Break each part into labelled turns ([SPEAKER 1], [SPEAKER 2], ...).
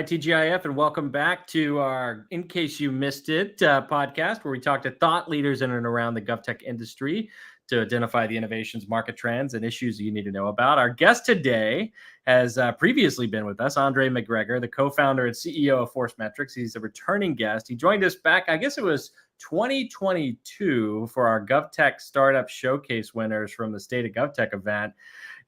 [SPEAKER 1] TGIF, and welcome back to our In Case You Missed It podcast, where we talk to thought leaders in and around the GovTech industry to identify the innovations, market trends, and issues you need to know about. Our guest today has previously been with us, Andre McGregor, the co-founder and CEO of ForceMetrics. He's a returning guest. He joined us back, I guess it was 2022, for our GovTech Startup Showcase winners from the State of GovTech event.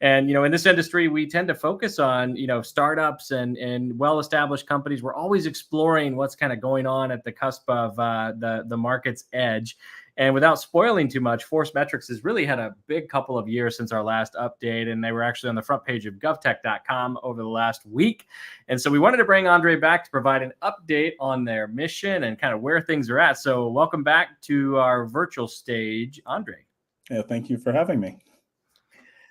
[SPEAKER 1] And, in this industry, we tend to focus on, startups and well-established companies. We're always exploring what's kind of going on at the cusp of the market's edge. And without spoiling too much, ForceMetrics has really had a big couple of years since our last update, and they were actually on the front page of govtech.com over the last week. And so we wanted to bring Andre back to provide an update on their mission and kind of where things are at. So welcome back to our virtual stage, Andre.
[SPEAKER 2] Yeah, thank you for having me.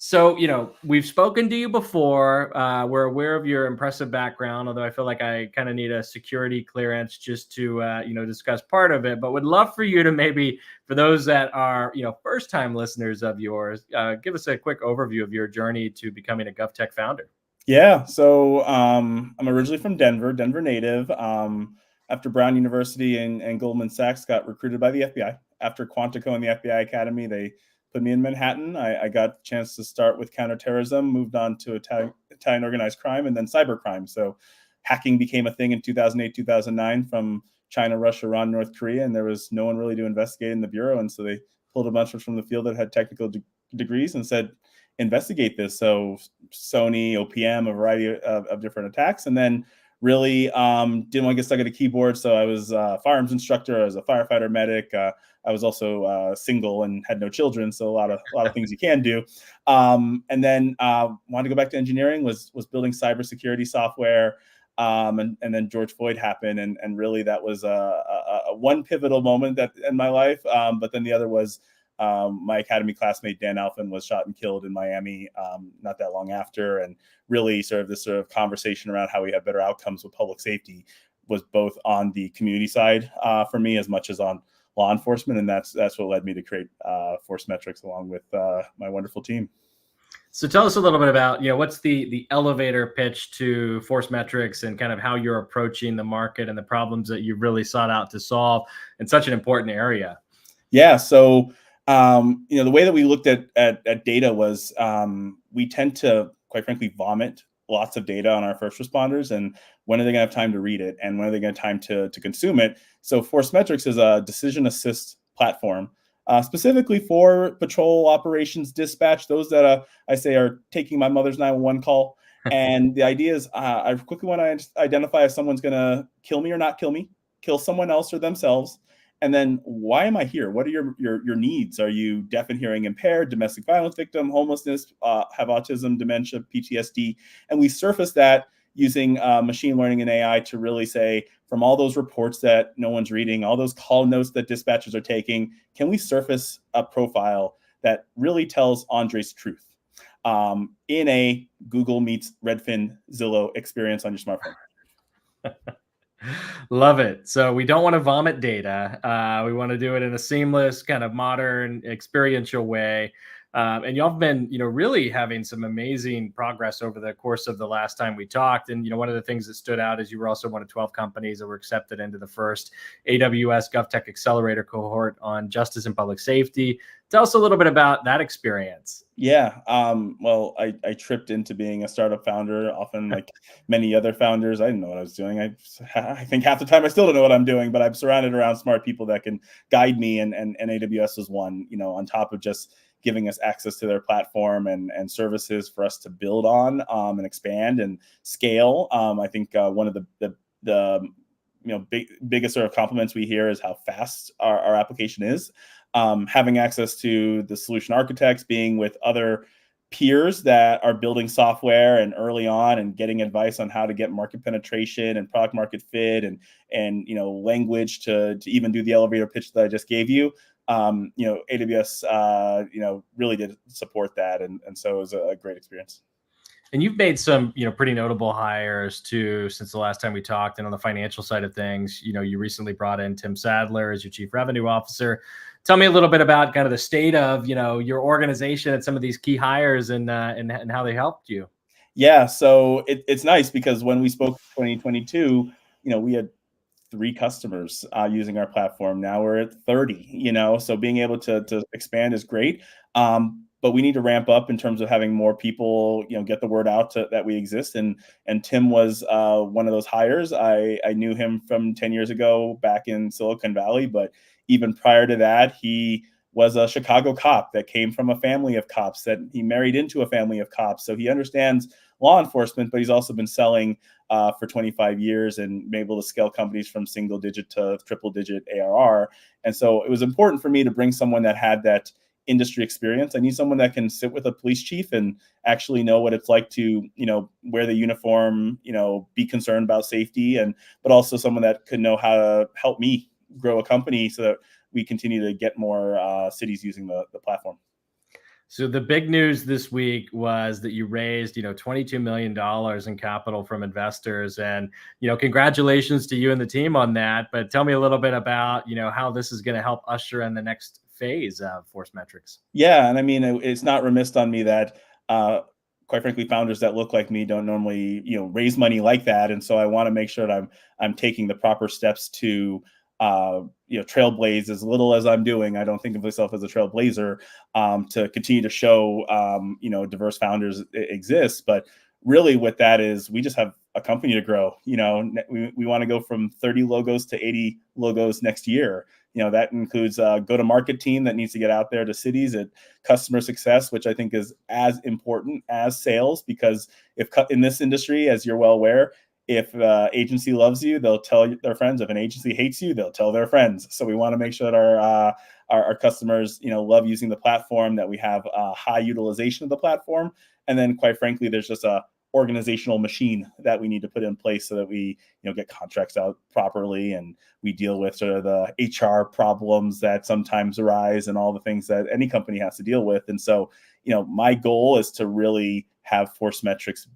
[SPEAKER 1] So, we've spoken to you before. We're aware of your impressive background, although I feel like I kind of need a security clearance just to, discuss part of it. But would love for you to maybe, for those that are, first-time listeners of yours, give us a quick overview of your journey to becoming a GovTech founder.
[SPEAKER 2] Yeah, so I'm originally from Denver native. After Brown University and Goldman Sachs, got recruited by the FBI. After Quantico and the FBI Academy, they put me in Manhattan. I got a chance to start with counterterrorism, moved on to Italian organized crime, and then cybercrime. So hacking became a thing in 2008, 2009 from China, Russia, Iran, North Korea, and there was no one really to investigate in the Bureau. And so they pulled a bunch from the field that had technical degrees and said, investigate this. So Sony, OPM, a variety of different attacks. And then really didn't want to get stuck at a keyboard. So I was a firearms instructor. I was a firefighter medic. I was also single and had no children, so a lot of things you can do. And then wanted to go back to engineering. Was building cybersecurity software, and then George Floyd happened, and really that was a one pivotal moment in my life. But then the other was my academy classmate Dan Alfin was shot and killed in Miami not that long after, and really sort of this sort of conversation around how we have better outcomes with public safety was both on the community side for me as much as on law enforcement, and that's what led me to create ForceMetrics along with my wonderful team.
[SPEAKER 1] So tell us a little bit about, what's the elevator pitch to ForceMetrics and kind of how you're approaching the market and the problems that you really sought out to solve in such an important area.
[SPEAKER 2] Yeah, so the way that we looked at data was we tend to, quite frankly, vomit lots of data on our first responders, and when are they going to have time to read it, and when are they going to have time to consume it? So ForceMetrics is a decision assist platform specifically for patrol operations dispatch, those that I say are taking my mother's 911 call. And the idea is I quickly want to identify if someone's going to kill me or not kill me, kill someone else or themselves. And then why am I here? What are your needs? Are you deaf and hearing impaired, domestic violence victim, homelessness, have autism, dementia, PTSD? And we surface that using machine learning and AI to really say, from all those reports that no one's reading, all those call notes that dispatchers are taking, can we surface a profile that really tells Andre's truth in a Google meets Redfin Zillow experience on your smartphone?
[SPEAKER 1] Love it. So we don't want to vomit data. We want to do it in a seamless, kind of modern, experiential way. And y'all have been, really having some amazing progress over the course of the last time we talked. And, one of the things that stood out is you were also one of 12 companies that were accepted into the first AWS GovTech Accelerator cohort on justice and public safety. Tell us a little bit about that experience.
[SPEAKER 2] Yeah. Well, I tripped into being a startup founder, often like many other founders. I didn't know what I was doing. I think half the time I still don't know what I'm doing, but I'm surrounded around smart people that can guide me. And AWS was one, on top of just giving us access to their platform and services for us to build on and expand and scale. I think one of the biggest sort of compliments we hear is how fast our application is. Having access to the solution architects, being with other peers that are building software and early on and getting advice on how to get market penetration and product market fit and language to even do the elevator pitch that I just gave you. AWS, really did support that. And so it was a great experience.
[SPEAKER 1] And you've made some, pretty notable hires too, since the last time we talked. And on the financial side of things, you recently brought in Tim Sadler as your chief revenue officer. Tell me a little bit about kind of the state of, your organization and some of these key hires and how they helped you.
[SPEAKER 2] Yeah, so it's nice because when we spoke in 2022, we had 3 customers using our platform. Now we're at 30, so being able to expand is great. But we need to ramp up in terms of having more people, get the word out that we exist. And Tim was one of those hires. I knew him from 10 years ago back in Silicon Valley, but even prior to that, he was a Chicago cop that came from a family of cops that he married into a family of cops. So he understands law enforcement, but he's also been selling for 25 years and been able to scale companies from single digit to triple digit ARR. And so it was important for me to bring someone that had that industry experience. I need someone that can sit with a police chief and actually know what it's like to, wear the uniform, be concerned about safety, but also someone that could know how to help me grow a company so that we continue to get more cities using the platform.
[SPEAKER 1] So the big news this week was that you raised, $22 million in capital from investors, and, congratulations to you and the team on that. But tell me a little bit about, how this is going to help usher in the next phase of ForceMetrics.
[SPEAKER 2] Yeah, and I mean, it's not remiss on me that, quite frankly, founders that look like me don't normally, raise money like that, and so I want to make sure that I'm taking the proper steps to, trailblaze as little as I'm doing. I don't think of myself as a trailblazer, to continue to show, diverse founders exist, but really, what that is, we just have a company to grow. We want to go from 30 logos to 80 logos next year. That includes a go-to-market team that needs to get out there to cities, at customer success, which I think is as important as sales, because if in this industry, as you're well aware, if agency loves you, they'll tell their friends. If an agency hates you, they'll tell their friends. So we want to make sure that our customers, love using the platform, that we have high utilization of the platform, and then, quite frankly, there's just a organizational machine that we need to put in place so that we get contracts out properly, and we deal with sort of the HR problems that sometimes arise and all the things that any company has to deal with. And so my goal is to really have ForceMetrics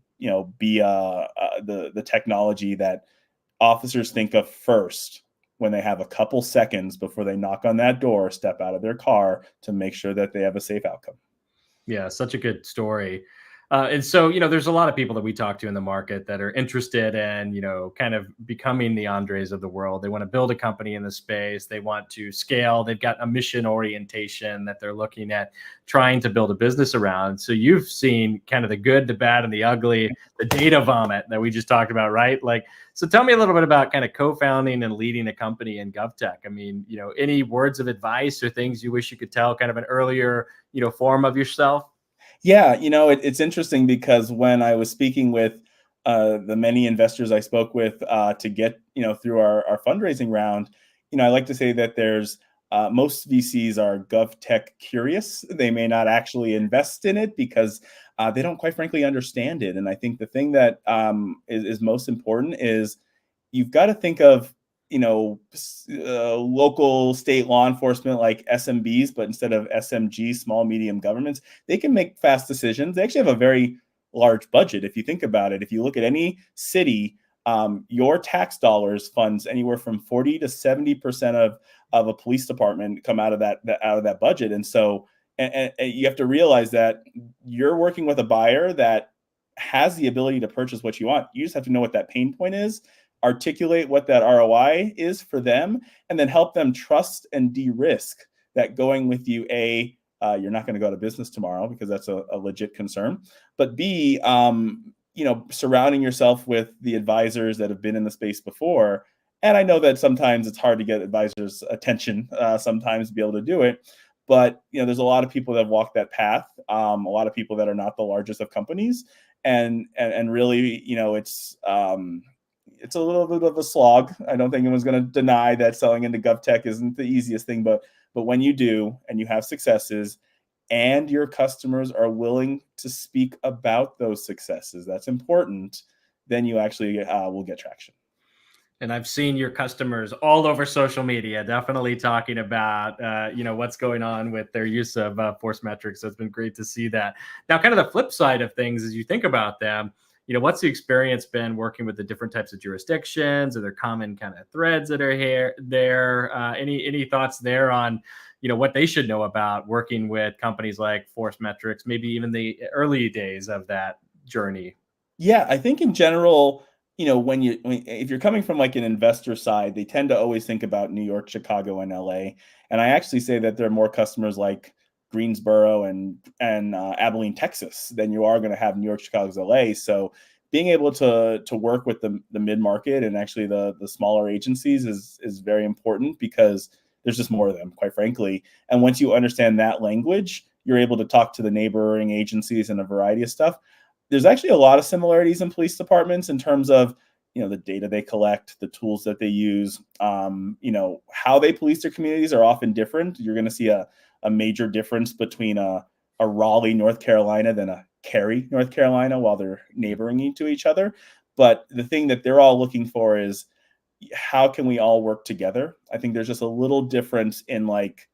[SPEAKER 2] be the technology that officers think of first when they have a couple seconds before they knock on that door, step out of their car, to make sure that they have a safe outcome.
[SPEAKER 1] Yeah, such a good story. And so, there's a lot of people that we talk to in the market that are interested in, kind of becoming the Andres of the world. They want to build a company in the space. They want to scale. They've got a mission orientation that they're looking at trying to build a business around. So you've seen kind of the good, the bad, and the ugly, the data vomit that we just talked about, right? So tell me a little bit about kind of co-founding and leading a company in GovTech. I mean, any words of advice or things you wish you could tell kind of an earlier, form of yourself?
[SPEAKER 2] Yeah, it's interesting because when I was speaking with the many investors I spoke with to get through our fundraising round, I like to say that there's most VCs are GovTech curious. They may not actually invest in it because they don't, quite frankly, understand it. And I think the thing that is most important is you've got to think of local state law enforcement like SMBs, but instead of SMG, small medium governments, they can make fast decisions. They actually have a very large budget. If you think about it, if you look at any city, your tax dollars funds anywhere from 40 to 70% of a police department come out of that budget. And so and you have to realize that you're working with a buyer that has the ability to purchase what you want. You just have to know what that pain point is, articulate what that ROI is for them, and then help them trust and de-risk that going with you, you're not going to go out of business tomorrow, because that's a legit concern. But B, surrounding yourself with the advisors that have been in the space before. And I know that sometimes it's hard to get advisors' attention, sometimes to be able to do it. But there's a lot of people that have walked that path. A lot of people that are not the largest of companies, and really, it's a little bit of a slog. I don't think anyone's going to deny that selling into GovTech isn't the easiest thing, but when you do and you have successes and your customers are willing to speak about those successes, that's important, then you actually will get traction.
[SPEAKER 1] And I've seen your customers all over social media, definitely talking about, what's going on with their use of ForceMetrics. So it's been great to see that. Now, kind of the flip side of things, as you think about them, what's the experience been working with the different types of jurisdictions? Are there common kind of threads that are there? Any thoughts there on, what they should know about working with companies like ForceMetrics, maybe even the early days of that journey?
[SPEAKER 2] Yeah, I think in general, if you're coming from like an investor side, they tend to always think about New York, Chicago, and LA. And I actually say that there are more customers like Greensboro and Abilene, Texas, than you are going to have New York, Chicago's LA. So being able to work with the mid market and actually the smaller agencies is very important because there's just more of them, quite frankly. And once you understand that language, you're able to talk to the neighboring agencies and a variety of stuff. There's actually a lot of similarities in police departments in terms of the data they collect, the tools that they use, how they police their communities are often different. You're going to see a major difference between a Raleigh, North Carolina, than a Cary, North Carolina, while they're neighboring to each other. But the thing that they're all looking for is, how can we all work together? I think there's just a little difference in like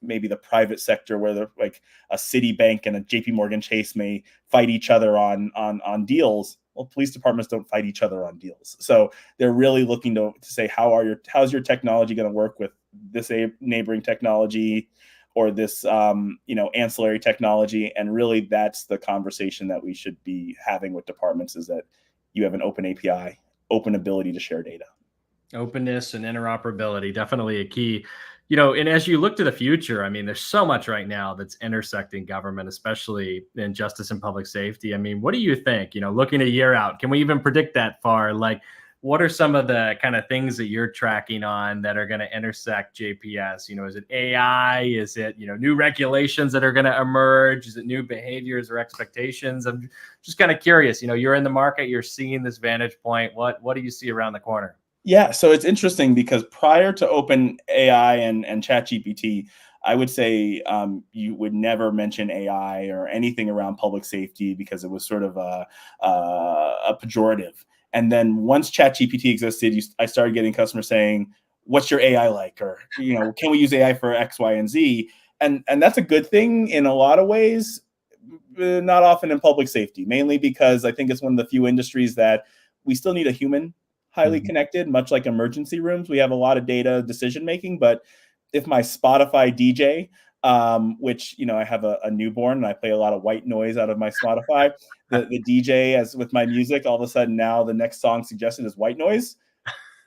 [SPEAKER 2] maybe the private sector where they're like a Citibank and a JP Morgan Chase may fight each other on deals. Well, police departments don't fight each other on deals. So they're really looking to say, how's your technology going to work with this neighboring technology or this ancillary technology? And really that's the conversation that we should be having with departments, is that you have an open API, open ability to share data.
[SPEAKER 1] Openness and interoperability, definitely a key. And as you look to the future, I mean, there's so much right now that's intersecting government, especially in justice and public safety. I mean, what do you think? Looking a year out, can we even predict that far? Like, what are some of the kind of things that you're tracking on that are going to intersect JPS? Is it AI? Is it, new regulations that are going to emerge? Is it new behaviors or expectations? I'm just kind of curious. You're in the market, you're seeing this vantage point. What do you see around the corner?
[SPEAKER 2] Yeah, so it's interesting because prior to Open AI and ChatGPT, I would say you would never mention AI or anything around public safety because it was sort of a pejorative. And then once ChatGPT existed, I started getting customers saying, "What's your AI like?" Or "Can we use AI for X, Y, and Z?" And that's a good thing in a lot of ways, not often in public safety, mainly because I think it's one of the few industries that we still need a human highly
[SPEAKER 1] Mhm.
[SPEAKER 2] connected, much like emergency rooms. We have a lot of data decision making, but if my Spotify DJ, which I have a newborn and I play a lot of white noise out of my Spotify, the DJ, as with my music, all of a sudden now the next song suggested is white noise.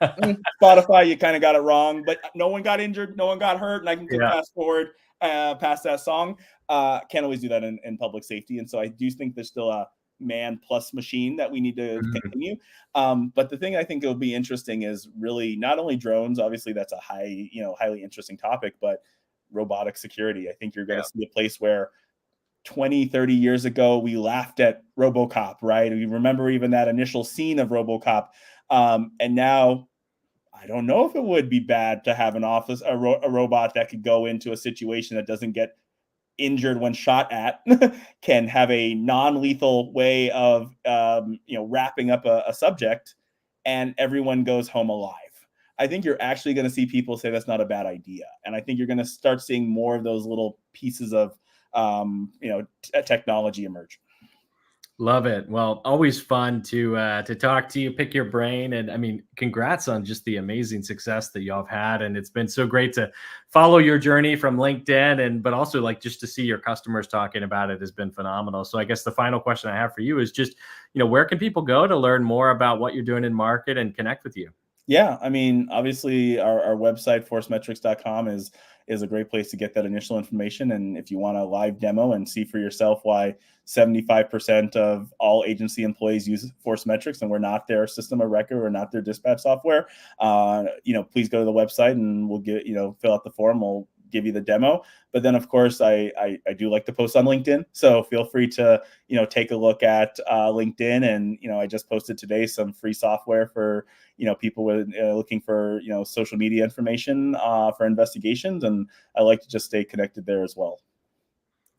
[SPEAKER 2] Spotify, you kind of got it wrong, but no one got injured, no one got hurt, and I can click
[SPEAKER 1] Yeah.
[SPEAKER 2] fast forward past that song. Can't always do that in public safety, and so I do think there's still a man plus machine that we need to
[SPEAKER 1] Mhm.
[SPEAKER 2] continue. But the thing I think will be interesting is really not only drones. Obviously, that's a highly interesting topic, but robotic security. I think you're going
[SPEAKER 1] Yeah.
[SPEAKER 2] to see a place where 20, 30 years ago, we laughed at RoboCop, right? We remember even that initial scene of RoboCop. And now I don't know if it would be bad to have a robot that could go into a situation that doesn't get injured when shot at, can have a non-lethal way of wrapping up a subject, and everyone goes home alive. I think you're actually going to see people say that's not a bad idea, and I think you're going to start seeing more of those little pieces of technology emerge.
[SPEAKER 1] Love it. Well, always fun to talk to you, pick your brain, and I mean, congrats on just the amazing success that y'all have had, and it's been so great to follow your journey from LinkedIn, but also like just to see your customers talking about it has been phenomenal. So I guess the final question I have for you is just, where can people go to learn more about what you're doing in market and connect with you?
[SPEAKER 2] Yeah, I mean, obviously, our website, forcemetrics.com, is a great place to get that initial information. And if you want a live demo and see for yourself why 75% of all agency employees use ForceMetrics and we're not their system of record, or not their dispatch software, please go to the website and we'll get, fill out the form. We'll give you the demo. But then, of course, I do like to post on LinkedIn, so feel free to take a look at LinkedIn. And I just posted today some free software for people with looking for social media information for investigations, and I like to just stay connected there as well.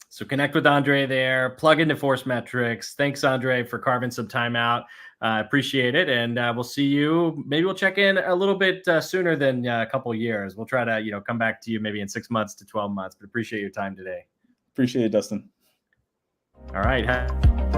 [SPEAKER 1] So connect with Andre there, plug into ForceMetrics. Thanks, Andre, for carving some time out. Appreciate it. And we'll see you. Maybe we'll check in a little bit sooner than a couple of years. We'll try to, come back to you maybe in 6 months to 12 months, but appreciate your time today.
[SPEAKER 2] Appreciate it, Dustin.
[SPEAKER 1] All right.